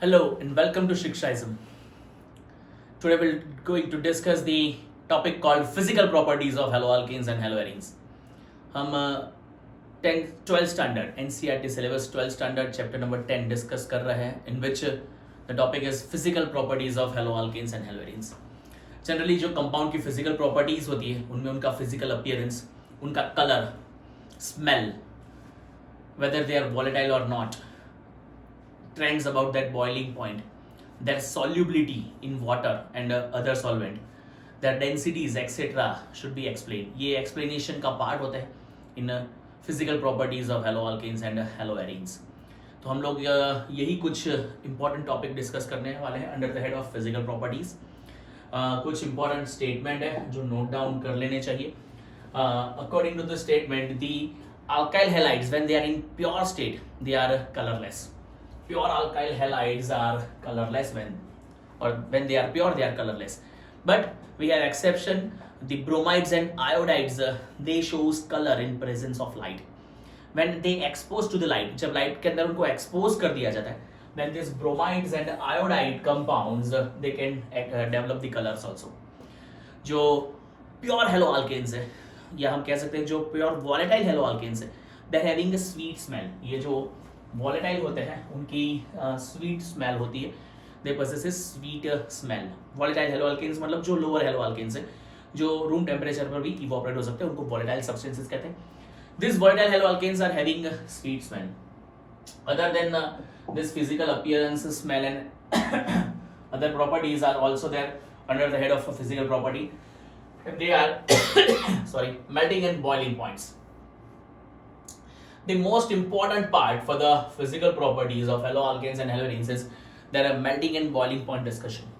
Hello and welcome to Shikshaism. Today we're going to discuss the topic called physical properties of haloalkanes and haloarenes. हम 10 12 standard NCERT syllabus 12 standard chapter number 10 discuss कर रहे हैं in which the topic is physical properties of haloalkanes and haloarenes. Generally जो compound की physical properties होती है उनमें उनका फिजिकल अपीयरेंस, उनका colour, smell, whether they are volatile or not, trends about that boiling point, their solubility in water and other solvent, their densities etc. should be explained. ये explanation का part होता है in physical properties of haloalkanes and haloarenes. तो हम लोग यही कुछ important topic discuss करने वाले हैं under the head of physical properties. कुछ important statement है जो note down कर लेने चाहिए. According to the statement, the alkyl halides when they are in pure state they are colorless. Pure alkyl halides are colorless when they are pure they are colorless, but we have exception. The bromides and iodides they shows color in presence of light when they expose to the light. जब light के अंदर उनको expose कर दिया जाता है, then these bromides and iodide compounds they can develop the colors also. जो pure haloalkanes है या हम कह सकते हैं जो pure volatile haloalkanes है, they're having a sweet smell. ये जो वॉलेटाइल होते हैं उनकी स्वीट स्मेल होती है. दे पोसेस स्वीट स्मेल. वॉलेटाइल हेलोअल्केन्स मतलब जो लोअर हेलोअल्केन्स है जो रूम टेम्परेचर पर भी इवोपरेट हो सकते हैं उनको वॉलेटाइल सब्सटेंसेस कहते हैं. This volatile haloalkanes are having sweet smell. Other than this physical appearance, smell and other properties are also there under the head of a physical property. They are melting and boiling points. The most important part for the physical properties of haloalkanes and haloarenes is there are melting and boiling point discussion.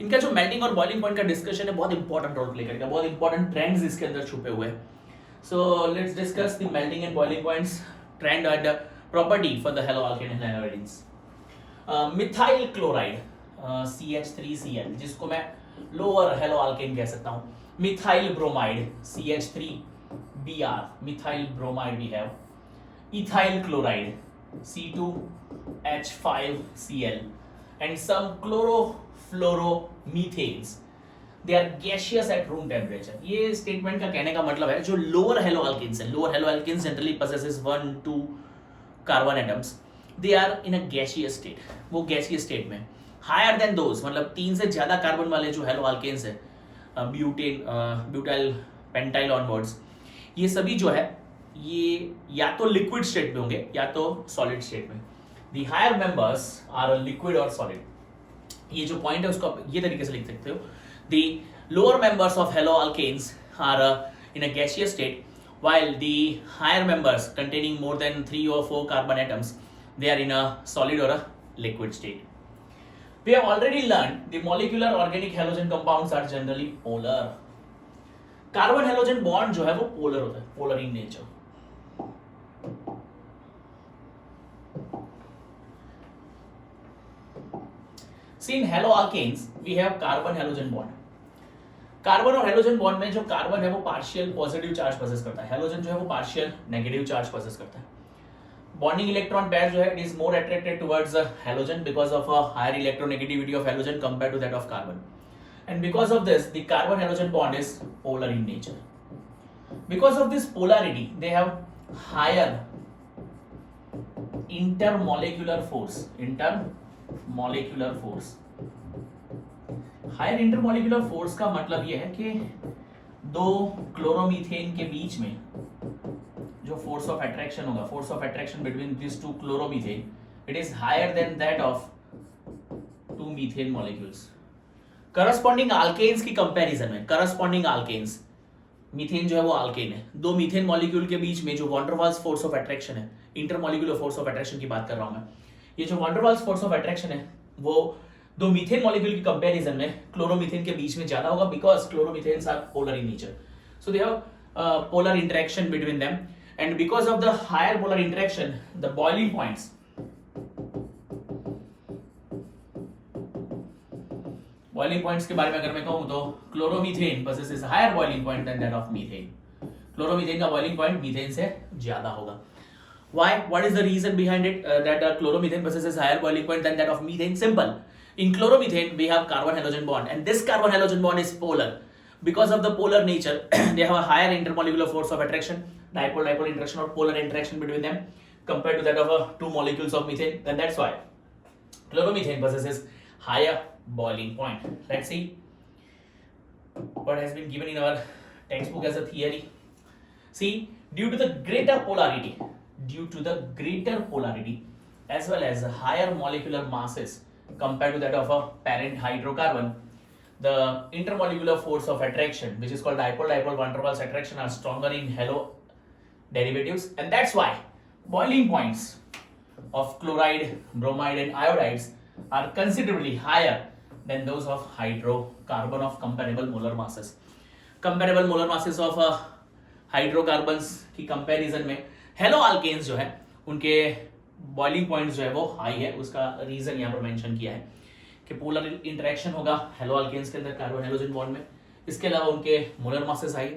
इनका जो melting और boiling point का discussion है बहुत important role play करेगा, बहुत important trends इसके अंदर छुपे हुए हैं. So let's discuss the melting and boiling points, trend and property for the haloalkane and haloarenes. Methyl chloride CH3Cl जिसको मैं lower haloalkane कह सकता हूँ. Methyl bromide CH3Br, methyl bromide we have. Ethyl chloride C2H5Cl and some chlorofluoromethanes. They are gaseous at room temperature. ये statement का कहने का मतलब है जो lower haloalkanes है, lower haloalkanes generally possesses 1-2 carbon atoms. They are in a gaseous state. वो gaseous state में. Higher than those मतलब 3 से ज़्यादा कार्बन वाले जो haloalkanes है, ब्यूटेन, ब्यूटाइल, पेंटाइल ऑनवर्ड्स, ये सभी जो है ये या तो लिक्विड स्टेट में होंगे या तो सॉलिड स्टेट में. The higher members are liquid और सॉलिड. ये जो पॉइंट है उसको आप ये तरीके से लिख सकते हो. The lower members of haloalkanes are in a gaseous state while the higher members containing more than 3 or 4 carbon atoms they are in a solid or a liquid state. We have already learned the molecular organic halogen compounds are generally polar. Carbon halogen bond जो है वो polar होता है, polar in nature. See in haloalkanes we have carbon halogen bond. Carbon और halogen bond में जो carbon है वो पार्शियल पॉजिटिव चार्ज पोजेस करता है, हेलोजन जो है वो पार्शियल नेगेटिव चार्ज पोजेस करता है. बॉन्डिंग इलेक्ट्रॉन पेयर जो है it is more attracted towards halogen because of a higher electronegativity of halogen compared to that of carbon. And because of this, the carbon halogen bond is polar in nature. Because of this polarity, they have higher intermolecular force. Intermolecular force. Higher intermolecular force का मतलब ये है कि दो chloromethane के बीच में जो force of attraction होगा, force of attraction between these two chloromethane, it is higher than that of two methane molecules. Corresponding alkanes की कंपैरिजन में, करस्पॉन्डिंग अल्केन्स, मीथेन जो है वो अल्केन है, दो मीथेन मॉलिक्यूल के बीच में जो वॉन्डरवाल्स फोर्स ऑफ अट्रैक्शन है, इंटरमॉलिक्यूलर फोर्स ऑफ अट्रैक्शन की बात कर रहा हूं मैं. ये जो वॉन्डरवाल्स फोर्स ऑफ अट्रैक्शन है वो दो मीथेन मॉलिक्यूल की कंपैरिजन में क्लोरोमीथेन के बीच में ज्यादा होगा because chloromethanes are polar in nature. So they have polar interaction between them and because of the higher polar interaction the boiling points, boiling points के बारे में अगर मैं कहूं तो chloromethane possesses higher boiling point than that of methane. Chloromethane का boiling point methane से ज्यादा होगा. Why? What is the reason behind it that chloromethane possesses higher boiling point than that of methane? Simple. In chloromethane, we have carbon-halogen bond, and this carbon-halogen bond is polar. Because of the polar nature, they have a higher intermolecular force of attraction, dipole-dipole interaction or polar interaction between them compared to that of two molecules of methane. And that's why chloromethane possesses higher boiling point. Let's see what has been given in our textbook as a theory. See, due to the greater polarity as well as higher molecular masses compared to that of a parent hydrocarbon, the intermolecular force of attraction, which is called dipole-dipole van der Waals attraction, are stronger in halo derivatives, and that's why boiling points of chloride, bromide and iodides are considerably higher than those of hydrocarbon of comparable molar masses. Comparable molar masses of hydrocarbons की comparison में hello alkanes जो है उनके boiling point जो है वो high है. उसका रीजन यहाँ पर मेंशन किया है कि पोलर इंटरेक्शन होगा हेलो अल्केन्स के अंदर कार्बन हेलोजन बॉन्ड में. इसके अलावा उनके मोलर मासेस हाई.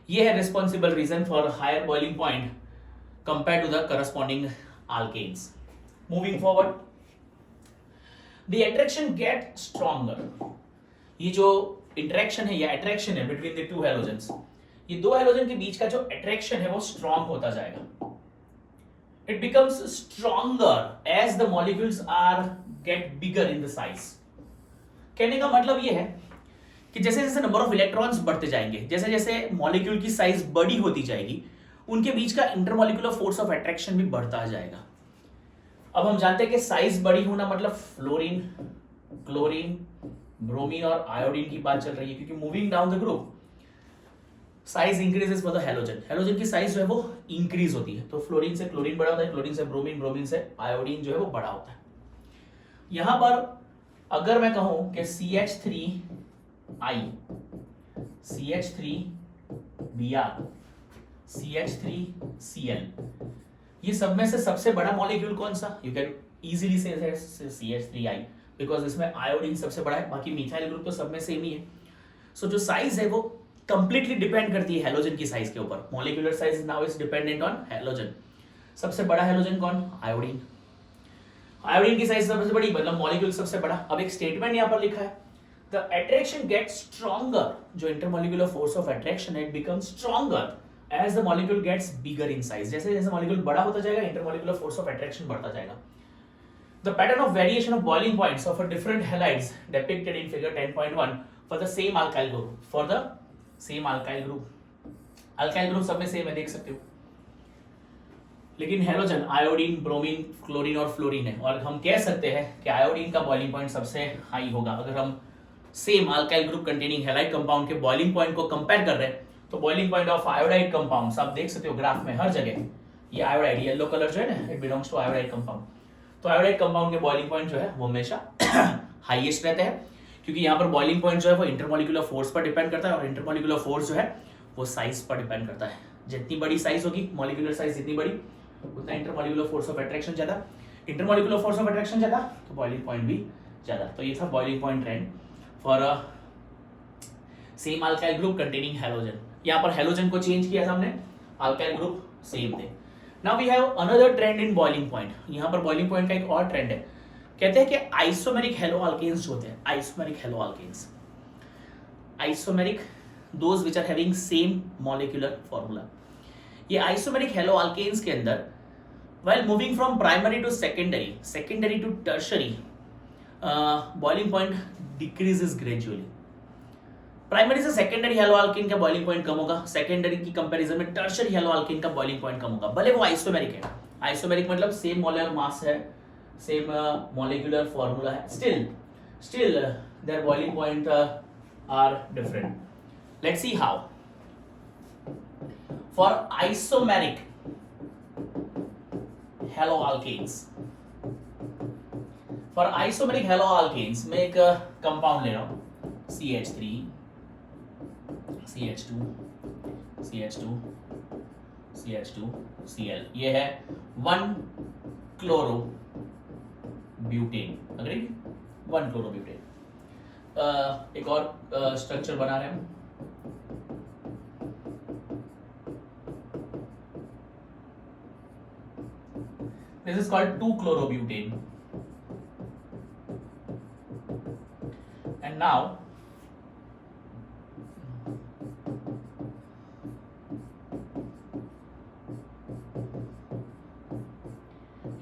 ये है responsible reason for higher boiling point compare to the corresponding alkanes. Moving forward, the attraction get stronger. ये जो इंटरेक्शन है या अट्रैक्शन है बिटवीन द टू हेलोजेंस, ये दो हेलोजन के बीच का जो अट्रैक्शन है वो स्ट्रॉन्ग होता जाएगा. It becomes stronger as the molecules are get bigger in the size. कहने का मतलब ये है कि जैसे जैसे नंबर ऑफ इलेक्ट्रॉन्स बढ़ते जाएंगे, जैसे जैसे मॉलिक्यूल की साइज बड़ी होती जाएगी, उनके बीच का इंटरमॉलिक्यूलर फोर्स ऑफ अट्रैक्शन भी बढ़ता जाएगा. अब हम जानते हैं कि साइज बड़ी होना मतलब फ्लोरीन, क्लोरीन, ब्रोमीन और आयोडीन की बात चल रही है, क्योंकि moving down the group size increases for the halogen. Halogen की साइज जो है वो इंक्रीज होती है, तो फ्लोरीन से क्लोरीन बड़ा होता है, क्लोरीन से ब्रोमीन, ब्रोमीन से आयोडीन जो है वो बड़ा होता है. यहां पर अगर मैं कहूं कि CH3I, CH3Br, CH3Cl, ये सब में से सबसे बड़ा मॉलिक्यूल कौन सा? यू कैन इजीली से CH3I, बिकॉज इसमें आयोडीन सबसे बड़ा है, बाकी मिथाइल ग्रुप तो सब में सेम ही है. सो जो साइज है वो कंप्लीटली डिपेंड करती है हेलोजन की साइज के ऊपर. Molecular size now is dependent on halogen. सबसे बड़ा हेलोजन कौन? आयोडीन. आयोडीन की साइज सबसे बड़ी मतलब मॉलिक्यूल सबसे बड़ा. अब एक स्टेटमेंट यहां पर लिखा है, द अट्रैक्शन गेट्स स्ट्रॉन्गर. जो इंटरमॉलिक्यूलर फोर्स ऑफ अट्रैक्शन है, it becomes stronger as the molecule gets bigger in size. जैसे जैसे मॉलिक्यूल बड़ा होता जाएगा, इंटरमॉलिक्यूलर फोर्स ऑफ अट्रैक्शन बढ़ता जाएगा. The pattern of variation of boiling points of a different halides depicted in figure 10.1 for the same alkyl group. For the same alkyl group, alkyl group सब में same है, देख सकते हो, लेकिन halogen iodine, bromine, chlorine और fluorine है. और हम कह सकते हैं कि आयोडीन का बॉइलिंग पॉइंट सबसे हाई होगा. अगर हम same alkyl group containing halide compound के बॉइलिंग पॉइंट को कंपेयर कर रहे हैं, तो boiling point of iodide compounds आप देख सकते हो ग्राफ में हर जगह. ये आयोडाइड येलो कलर जो है ना, it belongs to iodide compound. तो आयोडाइड कंपाउंड के बॉइलिंग पॉइंट जो है वो हमेशा हाईएस्ट रहते हैं, क्योंकि यहाँ पर बॉइलिंग पॉइंट जो है वो इंटरमॉलिक्यूलर फोर्स पर डिपेंड करता है, और इंटरमॉलिक्यूलर फोर्स जो है वो साइज पर डिपेंड करता है. जितनी बड़ी साइज होगी, मॉलिक्यूलर साइज जितनी बड़ी, उतना इंटरमॉलिक्यूलर फोर्स ऑफ अट्रैक्शन ज्यादा. इंटरमॉलिक्यूलर फोर्स ऑफ अट्रैक्शन ज्यादा तो बॉइलिंग पॉइंट भी ज्यादा. तो ये था boiling point trend for a same alkyl group containing halogen. यहाँ पर हैलोजन को चेंज किया था हमने, अल्काइल ग्रुप सेम थे. Now we have another trend in boiling point. यहाँ पर बॉइलिंग पॉइंट का एक और ट्रेंड है. कहते हैं कि आइसोमेरिक हेलो अल्केन्स जो होते हैं, isomeric halo alkanes, isomeric those which are having same molecular formula. ये आइसोमेरिक हेलो अल्केन्स के अंदर while moving from primary to secondary, secondary to tertiary, boiling point decreases gradually. Primary से secondary halo alkane का boiling point कम होगा, secondary की comparison में tertiary halo alkane का बॉइलिंग पॉइंट कम होगा, भले वो आइसोमेरिक है. आइसोमेरिक मतलब सेम मॉलिक्यूलर मास है, सेम मॉलिक्यूलर फॉर्मूला है, still their boiling point are different. Let's see how. For isomeric haloalkanes, for isomeric haloalkanes मैं एक कंपाउंड ले रहा हूं, CH3, CH2, CH2, CH2, Cl. ये है 1 क्लोरो ब्यूटेन. अग्री? 1 क्लोरोब्यूटेन. एक और स्ट्रक्चर बना रहे हैं. This is called 2-chlorobutane. And now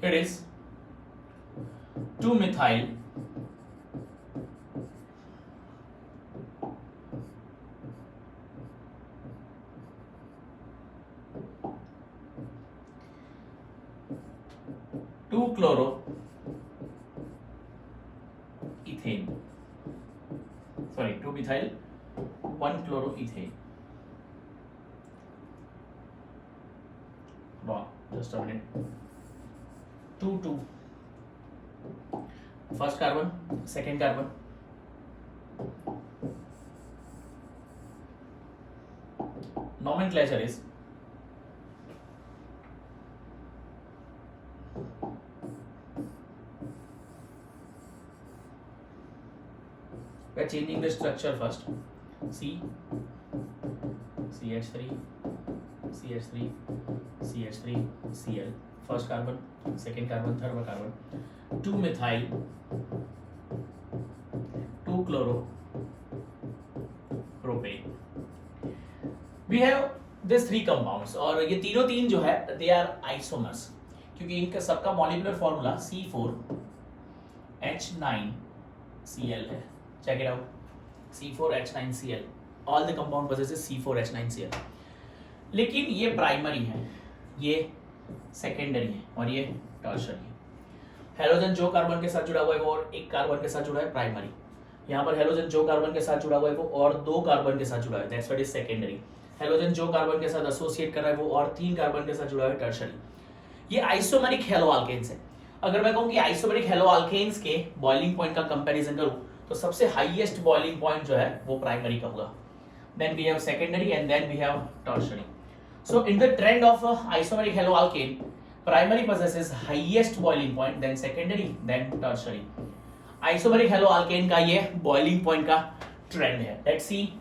it is 2-methyl ethane. Sorry, 2-methyl 1-chloroethane. Wrong. Just a minute. 2 first carbon, second carbon. Nomenclature is we are changing the structure first. C, CH3, CH3, CH3, Cl. First carbon, second carbon, third carbon. 2-methyl 2-chloropropane. We have these three compounds और ये तीनों तीन जो है they are isomers क्योंकि इनका सबका molecular formula C4H9Cl है. Check it out. C4H9Cl. All the compound possesses C4H9Cl. लेकिन ये प्राइमरी है, ये सेकेंडरी है और ये टर्शरी है. हेलोजन जो कार्बन के साथ जुड़ा हुआ है वो और एक कार्बन के साथ जुड़ा है प्राइमरी. यहाँ पर हेलोजन जो कार्बन के साथ जुड़ा हुआ है वो और दो कार्बन के साथ जुड़ा है, that's what is secondary. Halogen जो कार्बन के साथ एसोसिएट कर रहा है वो और तीन कार्बन के साथ जुड़ा है, टर्शरी. ये आइसोमेरिक हेलोअल्केन्स है. अगर मैं कहूँ कि आइसोमेरिक हेलोअल्केन्स के बॉइलिंग पॉइंट का कंपैरिजन करूँ तो सबसे हाईएस्ट बॉइलिंग पॉइंट जो है वो प्राइमरी का होगा. Then we have secondary and then we have tertiary. So in the trend of isomeric haloalkane, primary possesses highest boiling point, then secondary, then tertiary. Isomeric haloalkane का ये boiling point का trend है. Let's see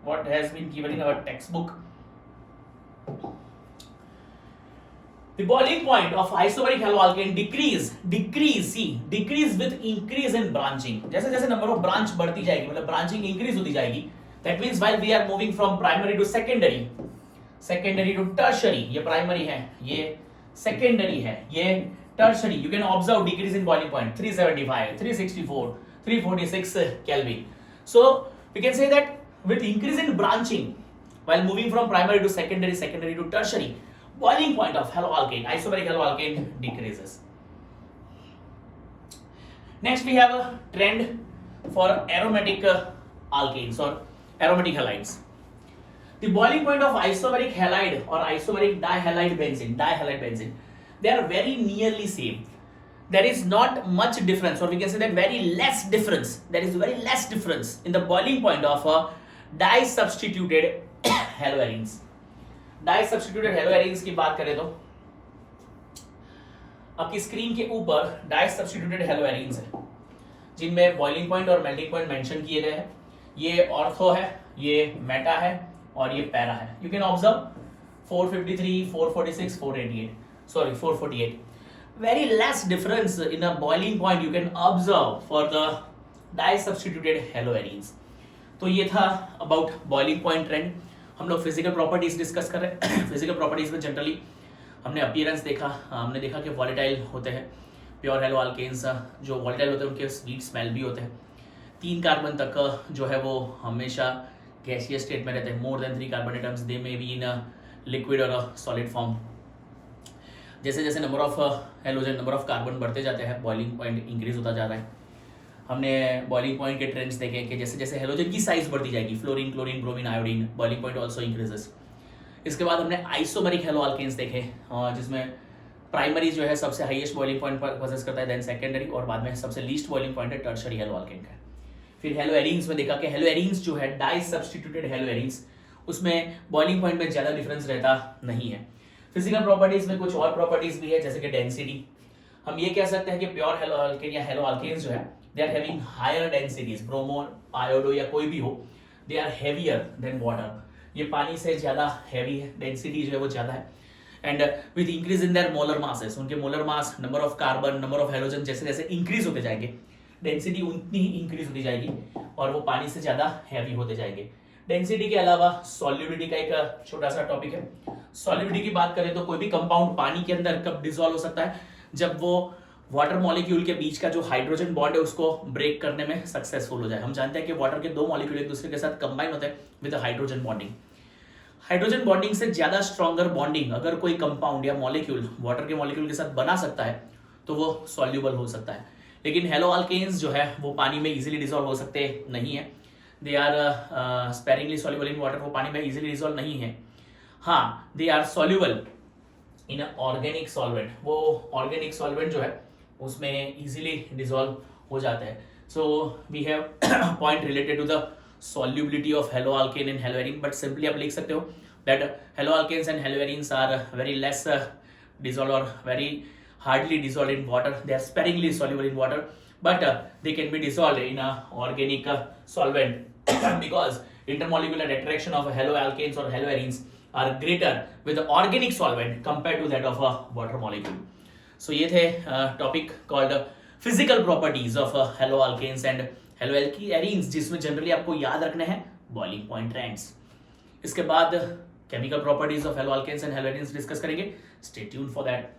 what has been given in our textbook. The boiling point of isomeric haloalkane decrease with increase in branching. जैसे जैसे number of branch बढ़ती जाएगी, मतलब branching increase होती जाएगी. That means while we are moving from primary to secondary to tertiary, ये primary है, ये secondary है, ये tertiary. You can observe decrease in boiling point 375, 364, 346 Kelvin. So we can say that with increase in branching while moving from primary to secondary to tertiary, boiling point of haloalkane, isomeric haloalkane decreases. Next we have a trend for aromatic alkanes or aromatic halides. The boiling point of isomeric halide or isomeric dihalide benzene, they are very nearly same. There is not much difference, or we can say that very less difference. There is very less difference in the boiling point of disubstituted haloarenes. Disubstituted haloarenes की बात करें तो आपकी screen के ऊपर disubstituted haloarenes है जिनमें boiling point और melting point मेंशन किए गए हैं. ये ऑर्थो है, ये मेटा है और ये पैरा है. You can observe 453, 446, 488, sorry 448. Very less difference in a boiling point you can observe for the disubstituted haloarenes. तो ये था अबाउट बॉइलिंग पॉइंट ट्रेंड. हम लोग फिजिकल प्रॉपर्टीज डिस्कस कर रहे हैं. फिजिकल प्रॉपर्टीज में जनरली हमने अपीयरेंस देखा, हमने देखा कि वॉलेटाइल होते हैं. प्योर हेलोअल्केन्स जो वॉलेटाइल होते हैं उनके स्वीट स्मेल भी होते हैं. 3 कार्बन तक जो है वो हमेशा गैसियस स्टेट में रहते हैं. More than 3 carbon atoms they में बी इन लिक्विड और सॉलिड फॉर्म. जैसे जैसे number of halogen, number of carbon बढ़ते जाते हैं, बॉइलिंग पॉइंट इंक्रीज होता जा रहा है. हमने बॉइलिंग पॉइंट के ट्रेंड्स देखे कि जैसे जैसे हेलोजन की साइज बढ़ती जाएगी, fluorine, chlorine, bromine, iodine, boiling point also increases. इसके बाद हमने आइसोमेरिक हेलोअल्केन्स देखे जिसमें प्राइमरी जो है सबसे हाईएस्ट बॉइलिंग पॉइंट पोजेस करता है, देन सेकेंडरी, और बाद में सबसे लीस्ट बॉइलिंग पॉइंट है टर्शरी हेलोअल्केन का. फिर हेलोएरीन्स में देखा कि हेलोएरीन्स जो है डाइसब्स्टिट्यूटेड हेलोएरीन्स, उसमें बॉइलिंग पॉइंट में ज़्यादा डिफरेंस रहता नहीं है. फिजिकल प्रॉपर्टीज में कुछ और प्रॉपर्टीज भी है जैसे कि डेंसिटी. हम ये कह सकते हैं कि प्योर हेलोअल्केन या हेलोअल्केन्स जो है they are having higher densities. Bromo, iodo या कोई भी हो, they are heavier than water. ये पानी से ज़्यादा हैवी है, डेंसिटी जो है वो ज़्यादा है. And with increase in their molar masses, उनके molar mass, number of carbon, number of halogen जैसे जैसे इंक्रीज होते जाएंगे, डेंसिटी उतनी ही इंक्रीज होती जाएगी और वो पानी से ज्यादा हैवी होते जाएंगे। डेंसिटी के अलावा सॉल्युबिलिटी का एक छोटा सा टॉपिक है। सॉल्युबिलिटी की बात करें तो कोई भी कंपाउंड पानी के अंदर कब डिसॉल्व हो सकता है, जब वो वाटर मॉलिक्यूल के बीच का जो हाइड्रोजन बॉन्ड है उसको ब्रेक करने में सक्सेसफुल हो जाए। हम जानते हैं कि वाटर के दो मॉलिक्यूल एक दूसरे के साथ कंबाइन होते हैं with hydrogen bonding. Hydrogen bonding से ज्यादा स्ट्रॉन्गर बॉन्डिंग अगर कोई कंपाउंड या मॉलिक्यूल वाटर के मॉलिक्यूल के साथ बना सकता है तो वो सॉल्यूबल हो सकता है। लेकिन हेलो अल्केन्स जो है वो पानी में इजीली डिसॉल्व हो सकते नहीं है। They are sparingly soluble in water, वो पानी में इजीली डिसॉल्व नहीं है। हाँ, they are soluble in organic solvent, वो ऑर्गेनिक सॉल्वेंट जो है उसमें इजीली डिसॉल्व हो जाता है। So we have point related to the solubility of haloalkane and haloarine, but simply आप लिख सकते हो that haloalkanes and haloarenes are very less dissolved or very hardly dissolved in water. They are sparingly soluble in water, but they can be dissolved in a organic solvent because intermolecular attraction of haloalkanes or haloarenes are greater with the organic solvent compared to that of a water molecule. So ये थे topic called physical properties of haloalkanes and हेलोएल्कीन्स, जिसमें generally आपको याद रखना है boiling point trends. इसके बाद chemical properties of haloalkanes and haloarenes discuss करेंगे। Stay tuned for that.